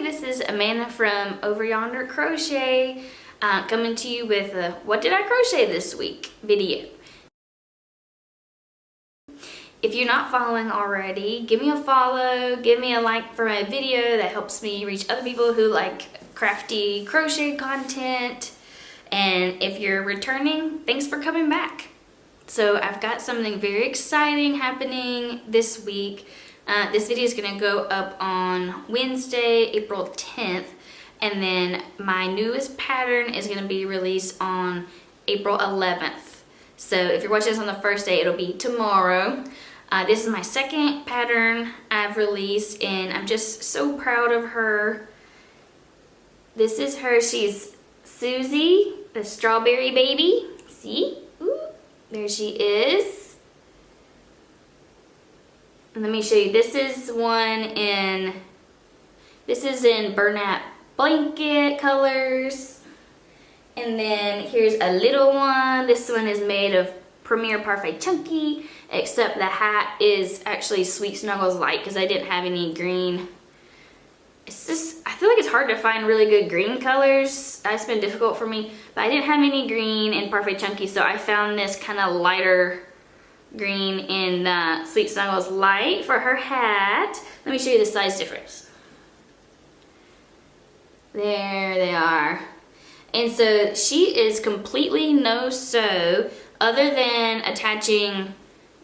this is Amanda from Over Yonder Crochet, coming to you with a What Did I Crochet This Week video. If you're not following already, give me a follow, give me a like for my video. That helps me reach other people who like crafty crochet content. And if you're returning, thanks for coming back. So I've got something very exciting happening this week. This video is going to go up on Wednesday, April 10th, and then my newest pattern is going to be released on April 11th. So if you're watching this on the first day, it'll be tomorrow. This is my second pattern I've released, and I'm just so proud of her. This is her. She's Suzie the Strawberry Baby. See? Ooh, there she is. Let me show you. This is in burlap blanket colors. And then here's a little one. This one is made of Premier Parfait Chunky, except the hat is actually Sweet Snuggles Light because I didn't have any green. It's just, I feel like it's hard to find really good green colors. It's been difficult for me, but I didn't have any green in Parfait Chunky, so I found this kind of lighter green in Sweet Snuggles Light for her hat. Let me show you the size difference. There they are. And so she is completely no-sew other than attaching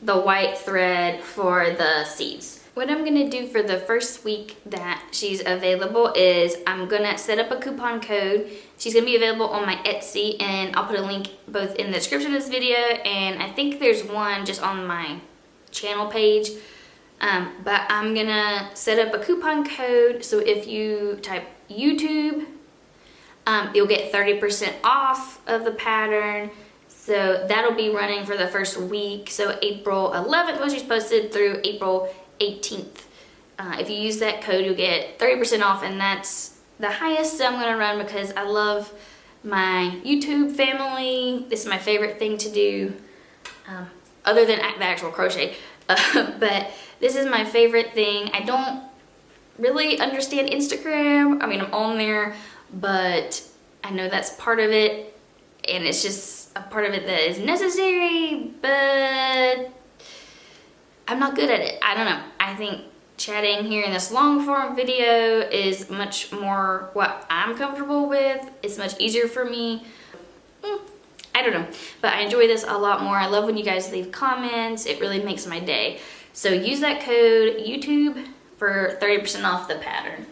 the white thread for the seeds. What I'm gonna do for the first week that she's available is I'm gonna set up a coupon code. She's gonna be available on my Etsy, and I'll put a link both in the description of this video, and I think there's one just on my channel page. But I'm gonna set up a coupon code, so if you type YouTube, you'll get 30% off of the pattern. So that'll be running for the first week. So April 11th when she's posted through April 18th. If you use that code, you'll get 30% off, and that's the highest I'm gonna run because I love my YouTube family. This is my favorite thing to do, other than the actual crochet. But this is my favorite thing. I don't really understand Instagram. I mean, I'm on there, but I know that's part of it, and it's just a part of it that is necessary, but I'm not good at it. I don't know. I think chatting here in this long form video is much more what I'm comfortable with. It's much easier for me. I don't know, but I enjoy this a lot more. I love when you guys leave comments. It really makes my day. So use that code YouTube for 30% off the pattern.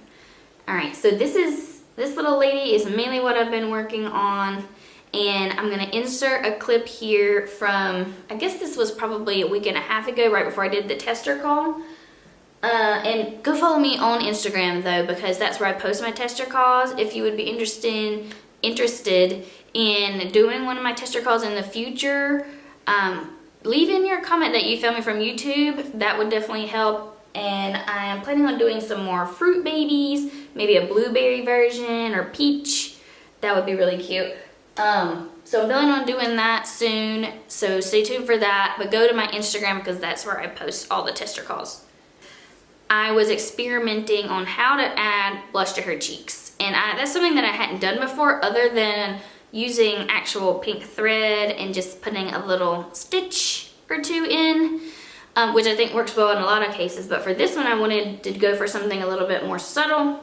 All right, so this little lady is mainly what I've been working on. And I'm gonna insert a clip here from, I guess this was probably a week and a half ago, right before I did the tester call. And go follow me on Instagram though, because that's where I post my tester calls. If you would be interested in doing one of my tester calls in the future, leave in your comment that you found me from YouTube. That would definitely help. And I am planning on doing some more fruit babies, maybe a blueberry version or peach. That would be really cute. So I'm planning on doing that soon, so stay tuned for that, but go to my Instagram because that's where I post all the tester calls. I was experimenting on how to add blush to her cheeks, and that's something that I hadn't done before other than using actual pink thread and just putting a little stitch or two in, which I think works well in a lot of cases, but for this one I wanted to go for something a little bit more subtle.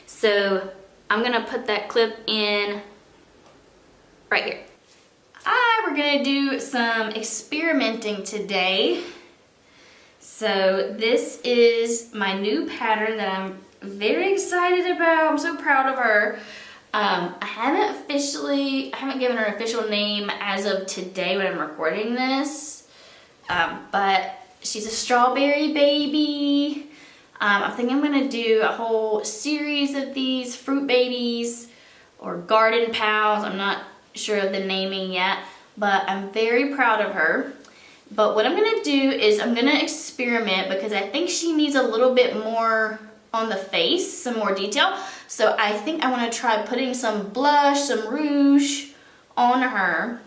So I'm gonna put that clip in right here. We're gonna do some experimenting today. So this is my new pattern that I'm very excited about. I'm so proud of her. I haven't given her an official name as of today when I'm recording this. But she's a strawberry baby. I think I'm gonna do a whole series of these fruit babies or garden pals. I'm not sure of the naming yet, but I'm very proud of her. But what I'm gonna do is I'm gonna experiment because I think she needs a little bit more on the face, some more detail. So I think I wanna try putting some blush, some rouge on her.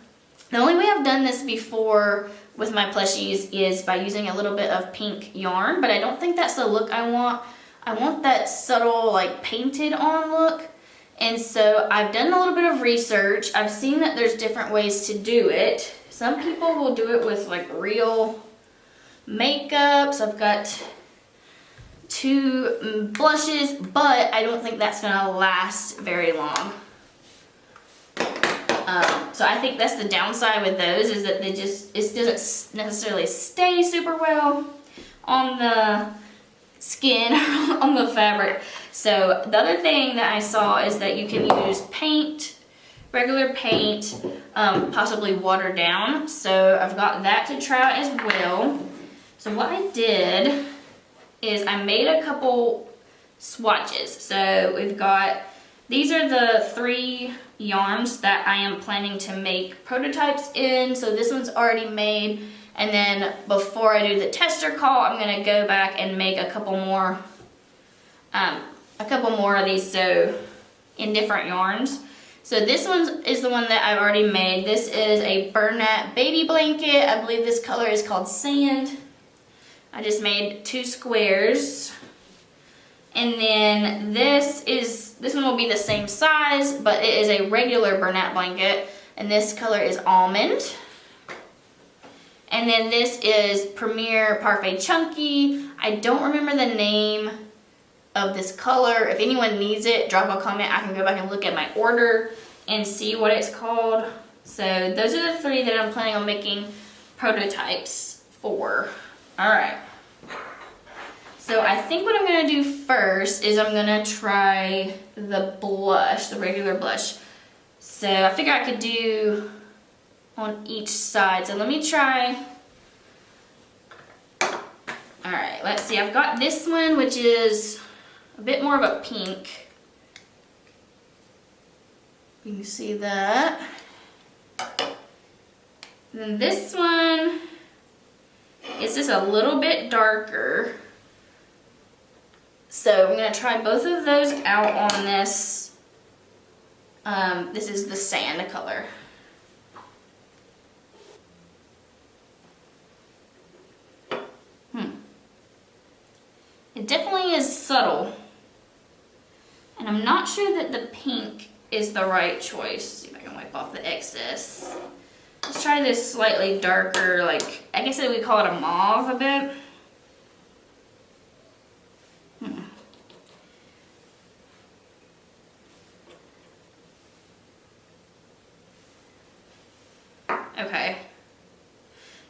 The only way I've done this before with my plushies is by using a little bit of pink yarn, but I don't think that's the look I want. I want that subtle like painted on look. And so I've done a little bit of research. I've seen that there's different ways to do it. Some people will do it with like real makeup. So I've got 2 blushes, but I don't think that's gonna last very long. So I think that's the downside with those, is that it doesn't necessarily stay super well on the skin or on the fabric. So the other thing that I saw is that you can use paint, regular paint, possibly watered down. So I've got that to try as well. So what I did is I made a couple swatches. So we've got, these are the 3 yarns that I am planning to make prototypes in. So this one's already made. And then before I do the tester call, I'm gonna go back and make a couple more of these, so in different yarns. So this one is the one that I've already made. This is a Bernat baby blanket. I believe this color is called Sand. I just made 2 squares. And then this one will be the same size, but it is a regular Bernat blanket. And this color is Almond. And then this is Premier Parfait Chunky. I don't remember the name of this color. If anyone needs it, drop a comment. I can go back and look at my order and see what it's called. So those are the 3 that I'm planning on making prototypes for. All right. So I think what I'm gonna do first is I'm gonna try the blush, the regular blush. So I figure I could do on each side. So let me try. All right, let's see. I've got this one, which is a bit more of a pink. You can see that. And then this one is just a little bit darker. So I'm gonna try both of those out on this. This is the sand color. It definitely is subtle. And I'm not sure that the pink is the right choice. Let's see if I can wipe off the excess. Let's try this slightly darker, like, I guess we call it a mauve a bit. Okay.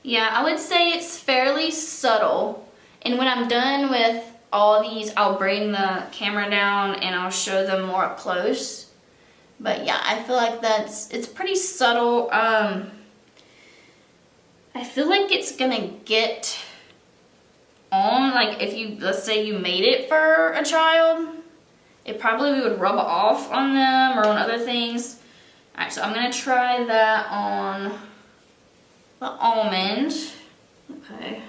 Yeah, I would say it's fairly subtle. And when I'm done with all these, I'll bring the camera down and I'll show them more up close. But yeah, I feel like it's pretty subtle. I feel like it's gonna get on, like if you, let's say you made it for a child, it probably would rub off on them or on other things. All right, so I'm gonna try that on the almond. Okay.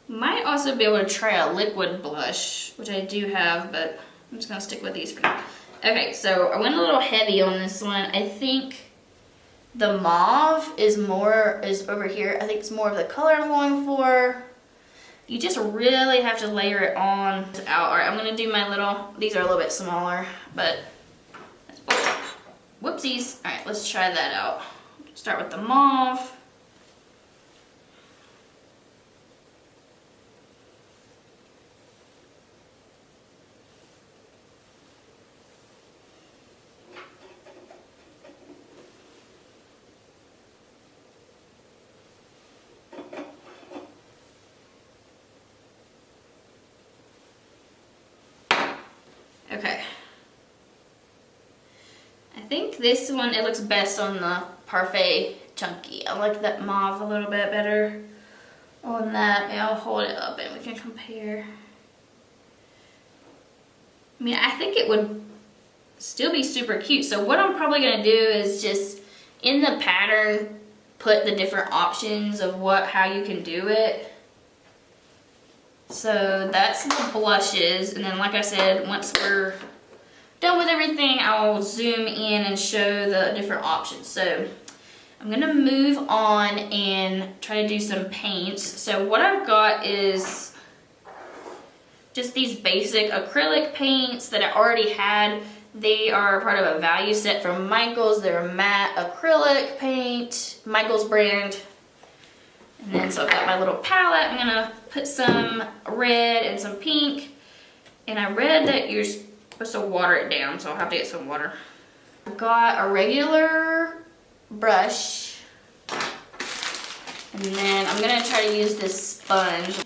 Might also be able to try a liquid blush, which I do have, but I'm just gonna stick with these for now. Okay, so I went a little heavy on this one. I think the mauve is over here. I think it's more of the color I'm going for. You just really have to layer it on out. All right, I'm gonna do my little, these are a little bit smaller, but whoopsies. All right, let's try that out. Start with the mauve. Okay. I think this one, it looks best on the Parfait Chunky. I like that mauve a little bit better on that. Maybe I'll hold it up and we can compare. I mean, I think it would still be super cute. So what I'm probably gonna do is just in the pattern, put the different options of how you can do it. So that's the blushes, and then like I said, once we're done with everything, I'll zoom in and show the different options. So I'm gonna move on and try to do some paints. So what I've got is just these basic acrylic paints that I already had. They are part of a value set from Michaels. They're a matte acrylic paint, Michaels brand. And then so I've got my little palette. I'm gonna put some red and some pink. And I read that you're supposed to water it down, so I'll have to get some water. I've got a regular brush. And then I'm gonna try to use this sponge.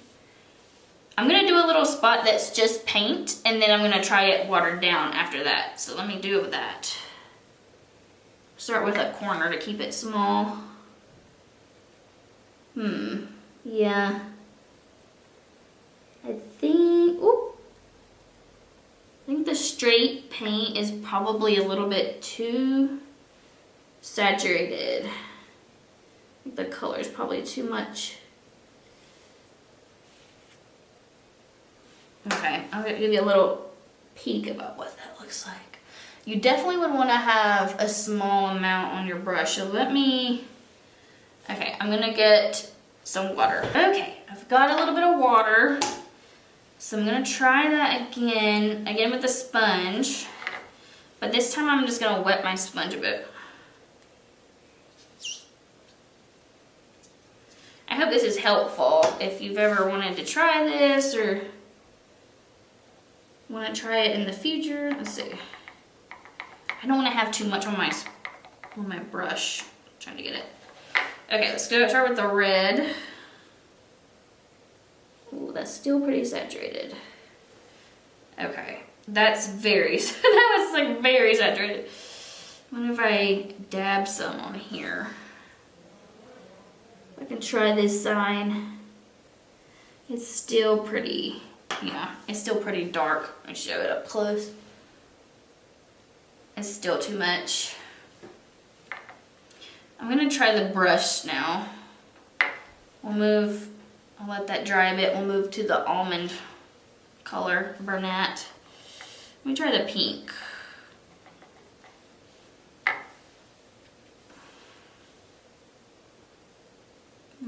I'm gonna do a little spot that's just paint, and then I'm gonna try it watered down after that. So let me do that. Start with a corner to keep it small. Yeah. I think the straight paint is probably a little bit too saturated. I think the color is probably too much. Okay, I'm gonna give you a little peek about what that looks like. You definitely would want to have a small amount on your brush. So okay, I'm gonna get some water. Okay, I've got a little bit of water. So I'm gonna try that again with the sponge. But this time I'm just gonna wet my sponge a bit. I hope this is helpful if you've ever wanted to try this or want to try it in the future. Let's see. I don't want to have too much on my brush. I'm trying to get it. Okay, let's start with the red. Ooh, that's still pretty saturated. Okay, that's very, that was like very saturated. I wonder if I dab some on here. I can try this side. It's still pretty, it's still pretty dark. Let me show it up close. It's still too much. I'm gonna try the brush now. I'll let that dry a bit. We'll move to the almond color, brunette. Let me try the pink.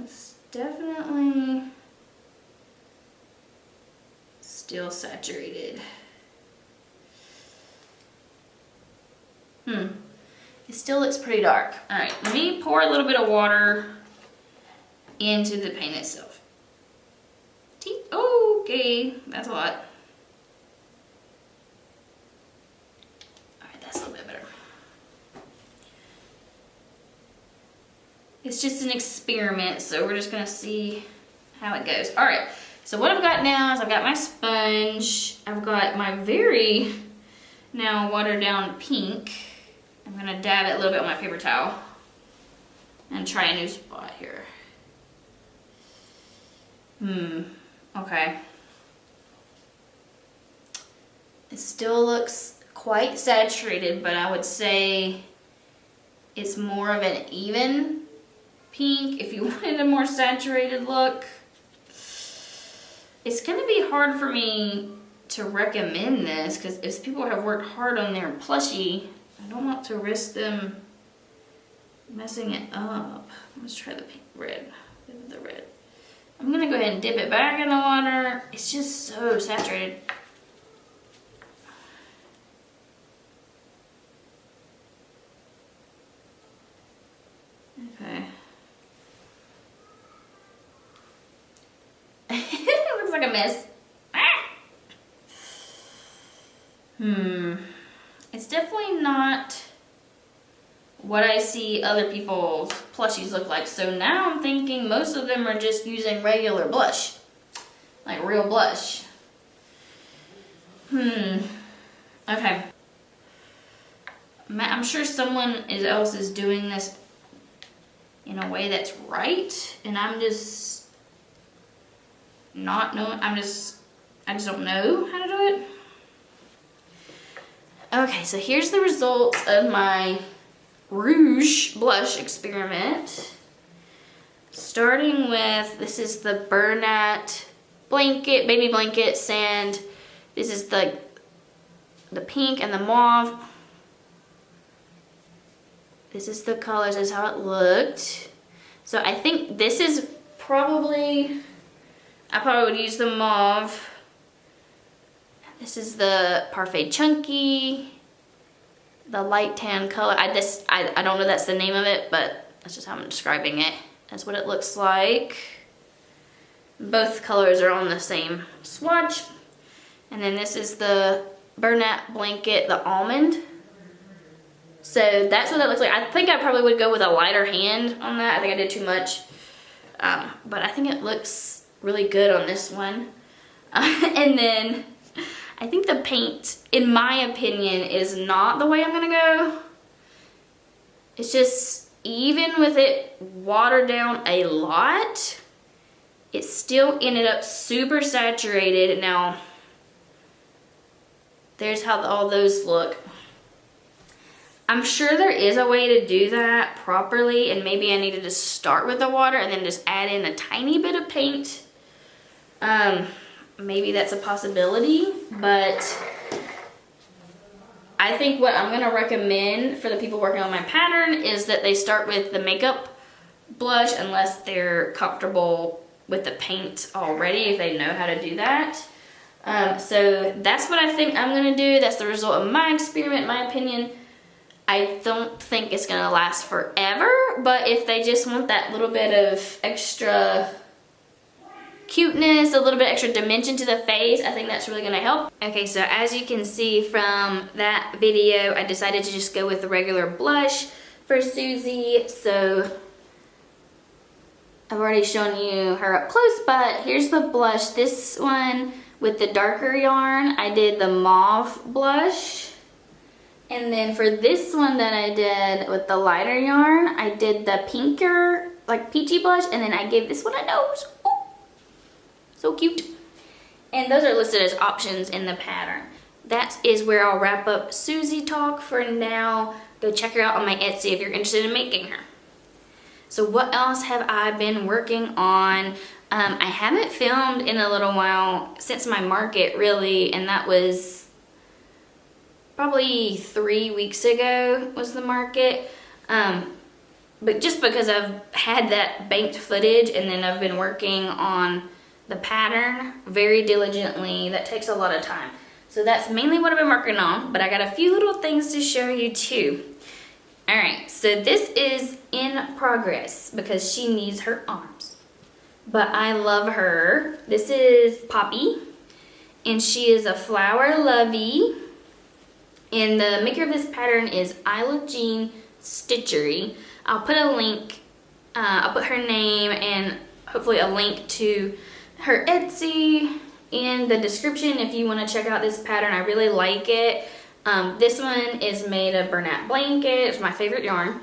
It's definitely still saturated. It still looks pretty dark. All right, let me pour a little bit of water into the paint itself. Okay, that's a lot. All right, that's a little bit better. It's just an experiment, so we're just gonna see how it goes. All right, so what I've got now is I've got my sponge. I've got my very now watered down pink. I'm gonna dab it a little bit on my paper towel and try a new spot here. Okay. It still looks quite saturated, but I would say it's more of an even pink. If you wanted a more saturated look, it's gonna be hard for me to recommend this because if people have worked hard on their plushie, I don't want to risk them messing it up. Let's try the pink, red. The red. I'm gonna go ahead and dip it back in the water. It's just so saturated. Okay. It looks like a mess. It's definitely not what I see other people's plushies look like. So now I'm thinking most of them are just using regular blush, like real blush. Okay. I'm sure someone else is doing this in a way that's right, and I'm just not knowing. I just don't know how to do it. Okay, so here's the results of my rouge blush experiment. Starting with, this is the Bernat blanket, baby blanket sand. This is the the pink and the mauve. This is the colors, this is how it looked. So I think this is probably, I probably would use the mauve. This is the Parfait Chunky, the light tan color. I don't know that's the name of it, but that's just how I'm describing it. That's what it looks like. Both colors are on the same swatch. And then this is the Bernat Blanket, the almond. So that's what that looks like. I think I probably would go with a lighter hand on that. I think I did too much. But I think it looks really good on this one. And then I think the paint, in my opinion, is not the way I'm gonna go. It's just, even with it watered down a lot, it still ended up super saturated. Now, there's how all those look. I'm sure there is a way to do that properly, and maybe I needed to start with the water and then just add in a tiny bit of paint. Maybe that's a possibility, but I think what I'm gonna recommend for the people working on my pattern is that they start with the makeup blush unless they're comfortable with the paint already, if they know how to do that. So that's what I think I'm gonna do. That's the result of my experiment, my opinion. I don't think it's gonna last forever, but if they just want that little bit of extra cuteness, a little bit extra dimension to the face, I think that's really gonna help. Okay, so as you can see from that video, I decided to just go with the regular blush for Suzie. So I've already shown you her up close, but here's the blush. This one with the darker yarn, I did the mauve blush. And then for this one that I did with the lighter yarn, I did the pinker, like peachy blush, and then I gave this one a nose. Oh, so cute. And those are listed as options in the pattern. That is where I'll wrap up Suzie talk for now. Go check her out on my Etsy if you're interested in making her. So what else have I been working on? I haven't filmed in a little while since my market, really, and that was probably 3 weeks ago was the market. But just because I've had that banked footage and then I've been working on the pattern very diligently, that takes a lot of time. So that's mainly what I've been working on, but I got a few little things to show you too. All right, so this is in progress because she needs her arms. But I love her. This is Poppy, and she is a flower lovey. And the maker of this pattern is Isla Stitchery. I'll put a link, I'll put her name and hopefully a link to her Etsy in the description if you want to check out this pattern. I really like it. This one is made of Bernat Blanket. It's my favorite yarn.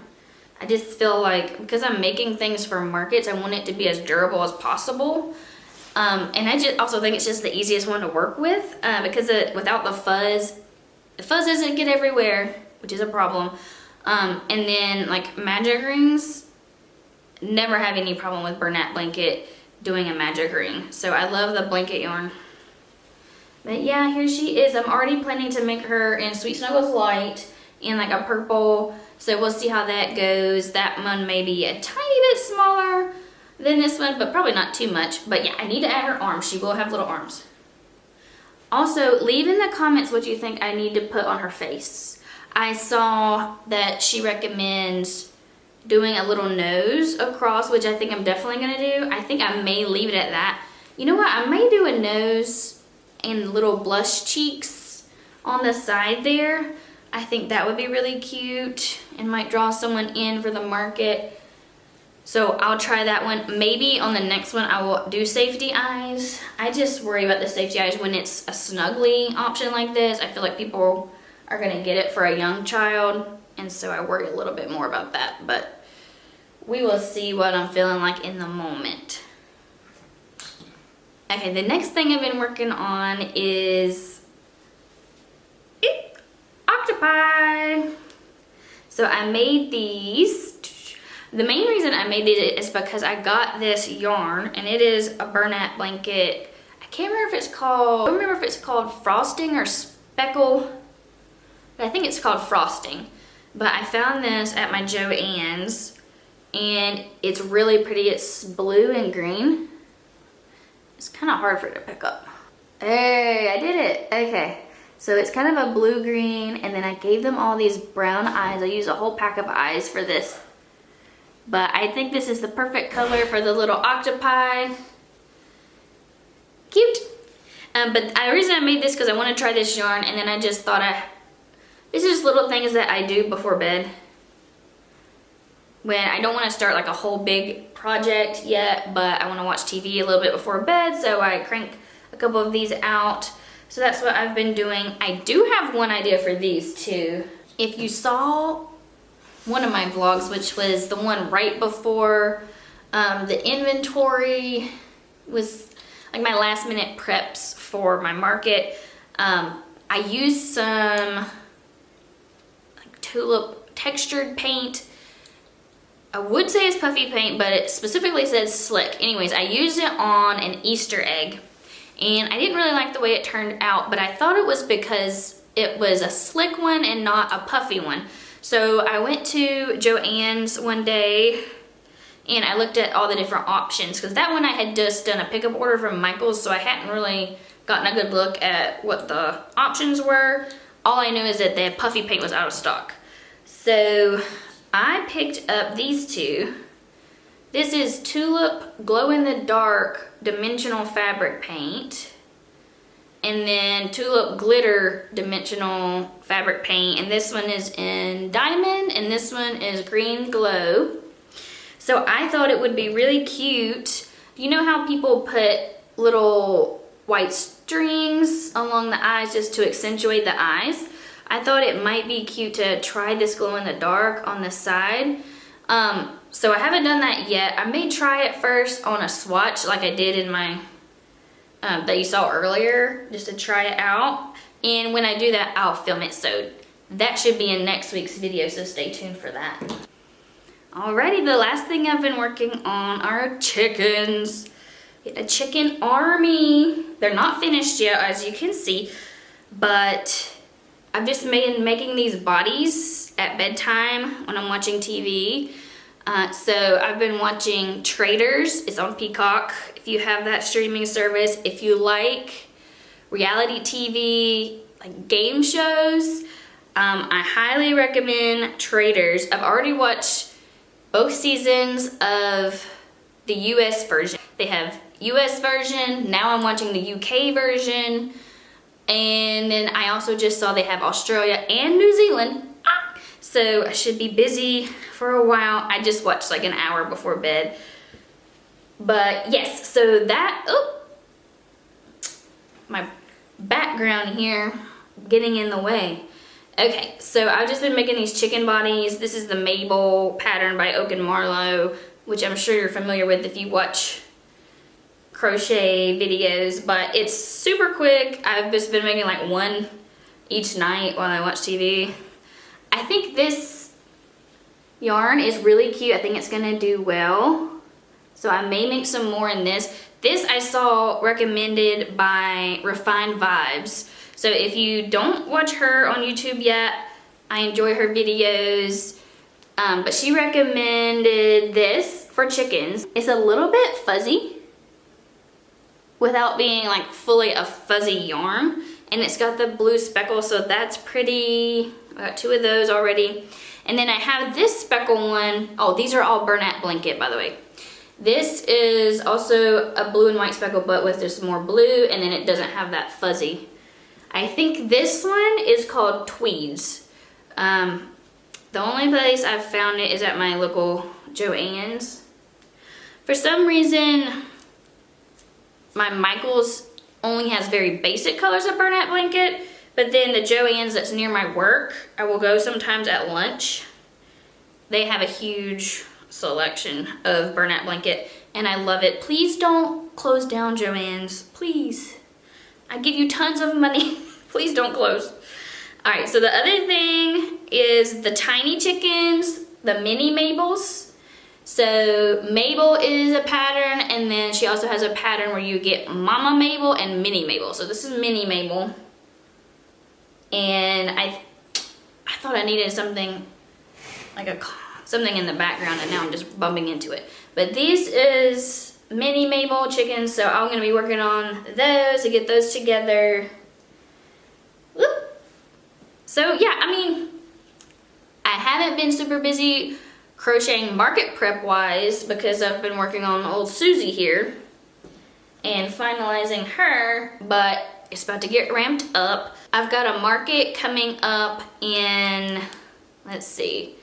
I just feel like because I'm making things for markets, I want it to be as durable as possible. And I just also think it's just the easiest one to work with because without the fuzz doesn't get everywhere, which is a problem. And then like magic rings, never have any problem with Bernat Blanket doing a magic ring. So I love the blanket yarn. But yeah, here she is. I'm already planning to make her in Sweet Snuggles Light in like a purple. So we'll see how that goes. That one may be a tiny bit smaller than this one, but probably not too much. But yeah, I need to add her arms. She will have little arms. Also, leave in the comments what you think I need to put on her face. I saw that she recommends doing a little nose across, which I think I'm definitely gonna do. I think I may leave it at that. You know what, I may do a nose and little blush cheeks on the side there. I think that would be really cute and might draw someone in for the market. So I'll try that one. Maybe on the next one I will do safety eyes. I just worry about the safety eyes when it's a snuggly option like this. I feel like people are gonna get it for a young child, and so I worry a little bit more about that, but we will see what I'm feeling like in the moment. Okay, the next thing I've been working on is Octopi. So I made these. The main reason I made these is because I got this yarn, and it is a Bernat Blanket. I can't remember if it's called, frosting or speckle. I think it's called frosting. But I found this at my Joann's, and it's really pretty. It's blue and green. It's kind of hard for it to pick up. Hey, I did it. Okay. So it's kind of a blue-green, and then I gave them all these brown eyes. I used a whole pack of eyes for this. But I think this is the perfect color for the little octopi. Cute. But the reason I made this because I want to try this yarn, and then I just thought these are just little things that I do before bed. When I don't want to start like a whole big project yet, but I want to watch TV a little bit before bed, so I crank a couple of these out. So that's what I've been doing. I do have one idea for these too. If you saw one of my vlogs, which was the one right before the inventory was like my last minute preps for my market, I used some like tulip textured paint. I would say it's puffy paint, but it specifically says slick. Anyways, I used it on an Easter egg, and I didn't really like the way it turned out, but I thought it was because it was a slick one and not a puffy one. So I went to Joann's one day, and I looked at all the different options, because that one I had just done a pickup order from Michael's, so I hadn't really gotten a good look at what the options were. All I knew is that the puffy paint was out of stock. So I picked up these two. This is Tulip Glow in the Dark Dimensional Fabric Paint, and then Tulip Glitter Dimensional Fabric Paint, and this one is in Diamond, and this one is Green Glow. So I thought it would be really cute. You know how people put little white strings along the eyes just to accentuate the eyes? I thought it might be cute to try this glow in the dark on the side. So I haven't done that yet. I may try it first on a swatch like I did in my, that you saw earlier, just to try it out. And when I do that, I'll film it. So that should be in next week's video, so stay tuned for that. Alrighty, the last thing I've been working on are chickens. A chicken army. They're not finished yet, as you can see, but I've just been making these bodies at bedtime when I'm watching TV. So I've been watching Traders. It's on Peacock, if you have that streaming service. If you like reality TV, like game shows, I highly recommend Traders. I've already watched both seasons of the US version. They have US version, now I'm watching the UK version, and then I also just saw they have Australia and New Zealand. So I should be busy for a while. I just watched like an hour before bed. But yes, so that, my background here getting in the way. Okay, so I've just been making these chicken bodies. This is the Mabel pattern by Oak and Marlow, which I'm sure you're familiar with if you watch crochet videos, but it's super quick. I've just been making like one each night while I watch TV. I think this yarn is really cute. I think it's gonna do well. So I may make some more in this. This I saw recommended by Refined Vibes. So if you don't watch her on YouTube yet, I enjoy her videos. But she recommended this for chickens. It's a little bit fuzzy without being like fully a fuzzy yarn. And it's got the blue speckle, so that's pretty. I got two of those already. And then I have this speckle one. Oh, these are all Bernat Blanket, by the way. This is also a blue and white speckle, but with just more blue, and then it doesn't have that fuzzy. I think this one is called Tweeds. The only place I've found it is at my local Joann's. For some reason, my Michael's only has very basic colors of Bernat Blanket, but then the Joann's that's near my work, I will go sometimes at lunch. They have a huge selection of Bernat Blanket, and I love it. Please don't close down, Joann's, please. I give you tons of money. Please don't close. All right, so the other thing is the tiny chickens, the mini Mabels. So Mabel is a pattern, and then she also has a pattern where you get Mama Mabel and Mini Mabel. So this is Mini Mabel. And thought I needed something like something in the background, and now I'm just bumping into it. But this is mini Mabel chickens, so I'm gonna be working on those to get those together. Whoop. So yeah, I mean, I haven't been super busy crocheting market prep wise because I've been working on old Suzie here and finalizing her, but it's about to get ramped up. I've got a market coming up in, let's see,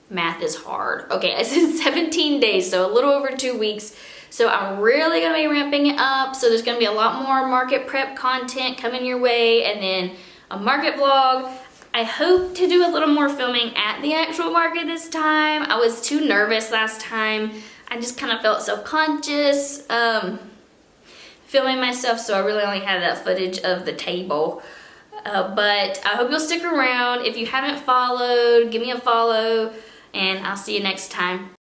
math is hard. Okay, it's in 17 days, so a little over 2 weeks. So I'm really gonna be ramping it up. So there's gonna be a lot more market prep content coming your way, and then a market vlog. I hope to do a little more filming at the actual market this time. I was too nervous last time. I just kind of felt self-conscious filming myself, so I really only had that footage of the table. But I hope you'll stick around. If you haven't followed, give me a follow, and I'll see you next time.